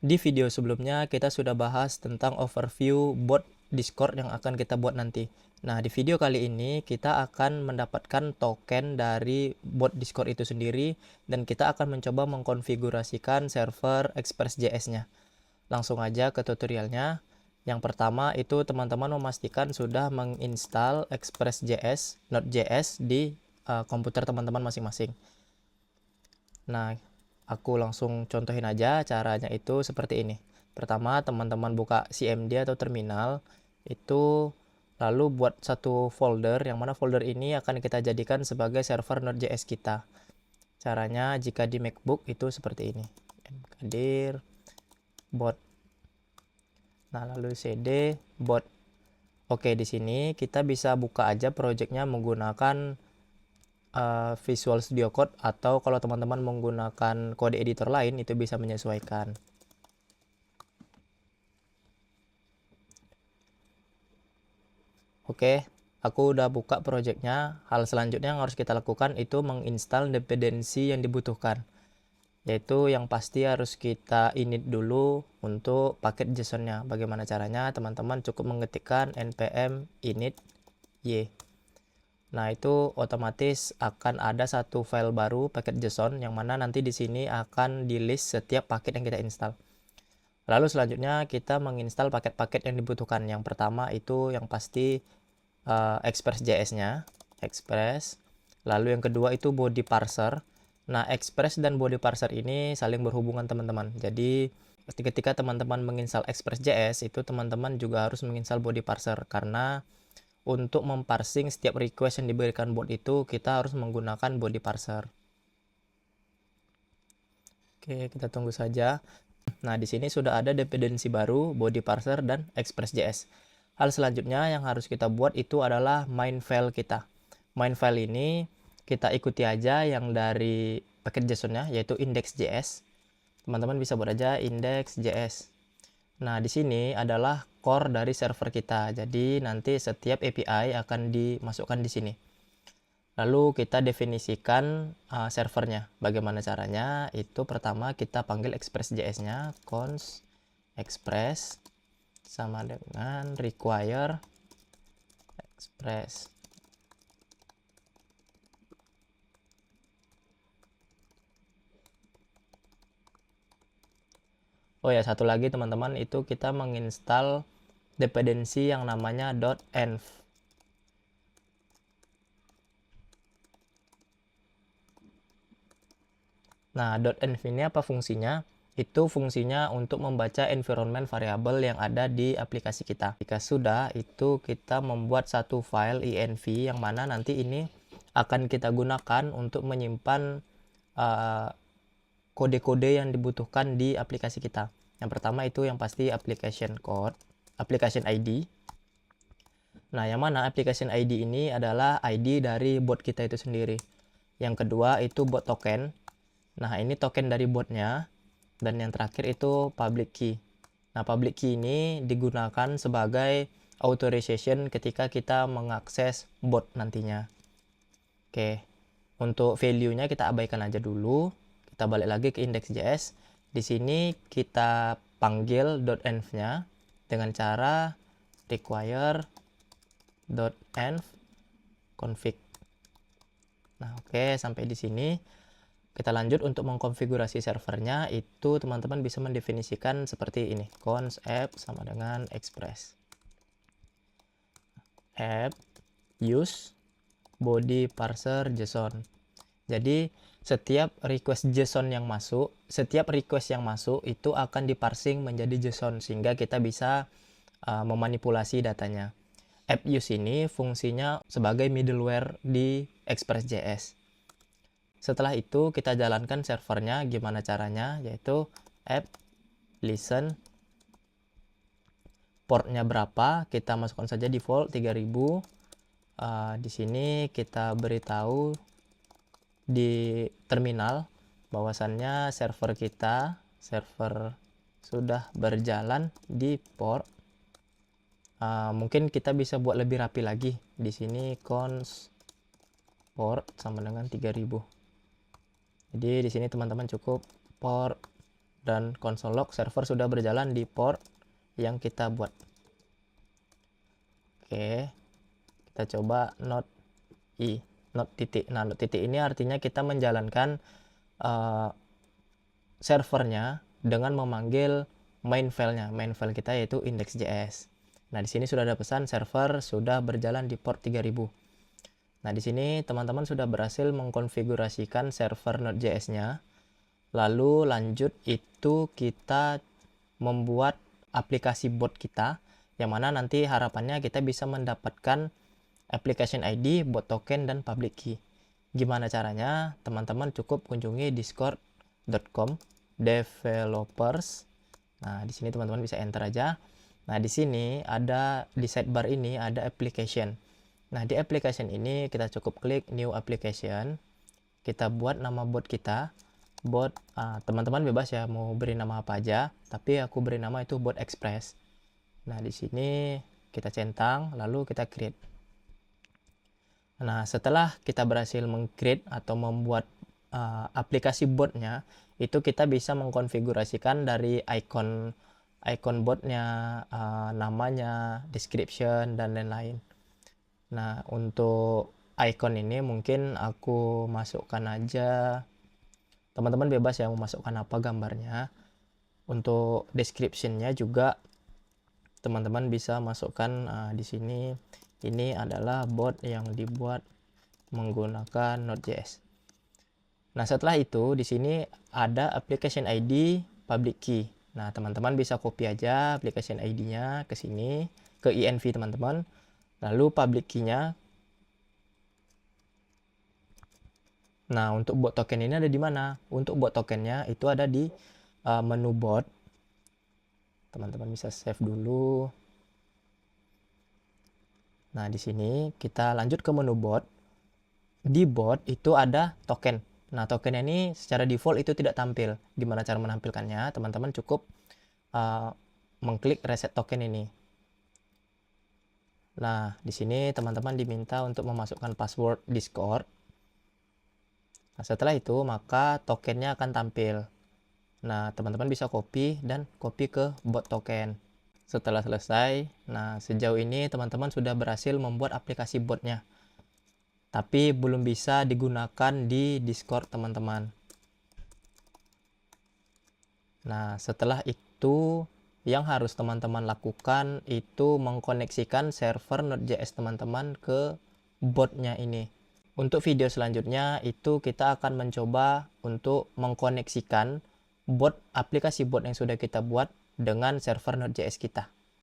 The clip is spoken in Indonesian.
Di video sebelumnya kita sudah bahas tentang overview bot Discord yang akan kita buat nanti. Nah, di video kali ini kita akan mendapatkan token dari bot Discord itu sendiri dan kita akan mencoba mengkonfigurasikan server Express.js-nya. Langsung aja ke tutorialnya. Yang pertama itu teman-teman memastikan sudah menginstal Express.js, Node.js di komputer teman-teman masing-masing. Nah, aku langsung contohin aja caranya itu seperti ini. Pertama, teman-teman buka CMD atau terminal, itu lalu buat satu folder, yang mana folder ini akan kita jadikan sebagai server Node.js kita. Caranya jika di MacBook itu seperti ini. mkdir bot. Nah, lalu cd bot. Oke, di sini kita bisa buka aja projectnya menggunakan Visual Studio Code, atau kalau teman-teman menggunakan kode editor lain itu bisa menyesuaikan. Oke, aku udah buka projectnya. Hal selanjutnya yang harus kita lakukan itu menginstal dependensi yang dibutuhkan, yaitu yang pasti harus kita init dulu untuk paket JSON-nya. Bagaimana caranya? Teman-teman cukup mengetikkan npm init y. Nah, itu otomatis akan ada satu file baru paket JSON, yang mana nanti di sini akan di list setiap paket yang kita install. Lalu selanjutnya kita menginstal paket-paket yang dibutuhkan. Yang pertama itu yang pasti Express.js-nya, Express. Lalu yang kedua itu body parser. Nah, Express dan body parser ini saling berhubungan teman-teman. Jadi ketika teman-teman menginstal Express.js itu teman-teman juga harus menginstal body parser, karena untuk memparsing setiap request yang diberikan bot itu kita harus menggunakan body parser. Oke, kita tunggu saja. Nah, di sini sudah ada dependensi baru, body parser dan Express.js. Hal selanjutnya yang harus kita buat itu adalah main file kita. Main file ini kita ikuti aja yang dari paket JSON-nya, yaitu index.js. Teman-teman bisa buat aja index.js. Nah, di sini adalah core dari server kita. Jadi nanti setiap API akan dimasukkan di sini. Lalu kita definisikan servernya. Bagaimana caranya? Itu pertama kita panggil Express.js-nya, const express sama dengan require express. Oh ya, satu lagi teman-teman, itu kita menginstal dependensi yang namanya .env. Nah, .env ini apa fungsinya? Itu fungsinya untuk membaca environment variable yang ada di aplikasi kita. Jika sudah, itu kita membuat satu file env yang mana nanti ini akan kita gunakan untuk menyimpan kode-kode yang dibutuhkan di aplikasi kita. Yang pertama itu yang pasti application code, application ID. Nah, yang mana application ID ini adalah ID dari bot kita itu sendiri. Yang kedua itu bot token. Nah, ini token dari botnya. Dan yang terakhir itu public key. Nah, public key ini digunakan sebagai authorization ketika kita mengakses bot nantinya. Oke, untuk value-nya kita abaikan aja dulu. Kita balik lagi ke index.js. Di sini kita panggil .env-nya dengan cara require.env config. Nah, oke, sampai di sini. Kita lanjut untuk mengkonfigurasi servernya. Itu teman-teman bisa mendefinisikan seperti ini. Const app sama dengan express. App use body parser JSON. Jadi setiap request JSON yang masuk, setiap request yang masuk itu akan diparsing menjadi JSON sehingga kita bisa memanipulasi datanya. App use ini fungsinya sebagai middleware di Express.js. Setelah itu kita jalankan servernya. Gimana caranya? Yaitu app listen, portnya berapa, kita masukkan saja default 3000. Di sini kita beritahu di terminal bahwasannya server kita sudah berjalan di port. Mungkin kita bisa buat lebih rapi lagi. Di sini const port sama dengan 3000. Jadi di sini teman-teman cukup port dan console log server sudah berjalan di port yang kita buat. Oke, kita coba node i, node titik. Nah, node titik ini artinya kita menjalankan servernya dengan memanggil main filenya. Main file kita yaitu index.js. Nah, di sini sudah ada pesan server sudah berjalan di port 3000. Nah, di sini teman-teman sudah berhasil mengkonfigurasikan server Node.js-nya. Lalu lanjut itu kita membuat aplikasi bot kita, yang mana nanti harapannya kita bisa mendapatkan application ID, bot token, dan public key. Gimana caranya? Teman-teman cukup kunjungi discord.com developers. Nah, di sini teman-teman bisa enter aja. Nah, di sini ada di sidebar ini ada application. Nah, di application ini kita cukup klik new application. Kita buat nama bot kita. Bot, teman-teman bebas ya mau beri nama apa aja, tapi aku beri nama itu bot express. Nah, di sini kita centang lalu kita create. Nah, setelah kita berhasil meng-create atau membuat aplikasi botnya, itu kita bisa mengkonfigurasikan dari icon botnya, namanya, description, dan lain-lain. Nah, untuk icon ini mungkin aku masukkan aja, teman-teman bebas ya mau masukkan apa gambarnya. Untuk description-nya juga teman-teman bisa masukkan di sini, ini adalah bot yang dibuat menggunakan Node.js. Nah, setelah itu di sini ada application ID, public key. Nah, teman-teman bisa copy aja application ID-nya ke sini, ke env teman-teman. Lalu public key-nya. Nah, untuk bot token ini ada di mana? Untuk bot tokennya itu ada di menu bot. Teman-teman bisa save dulu. Nah, di sini kita lanjut ke menu bot. Di bot itu ada token. Nah, tokennya ini secara default itu tidak tampil. Gimana cara menampilkannya? Teman-teman cukup mengklik reset token ini. Nah, di sini teman-teman diminta untuk memasukkan password Discord. Nah, setelah itu maka tokennya akan tampil. Nah, teman-teman bisa copy dan copy ke bot token. Setelah selesai, nah sejauh ini teman-teman sudah berhasil membuat aplikasi botnya. Tapi belum bisa digunakan di Discord teman-teman. Nah, setelah itu yang harus teman-teman lakukan itu mengkoneksikan server Node.js teman-teman ke botnya ini. Untuk video selanjutnya itu kita akan mencoba untuk mengkoneksikan bot, aplikasi bot yang sudah kita buat dengan server Node.js kita.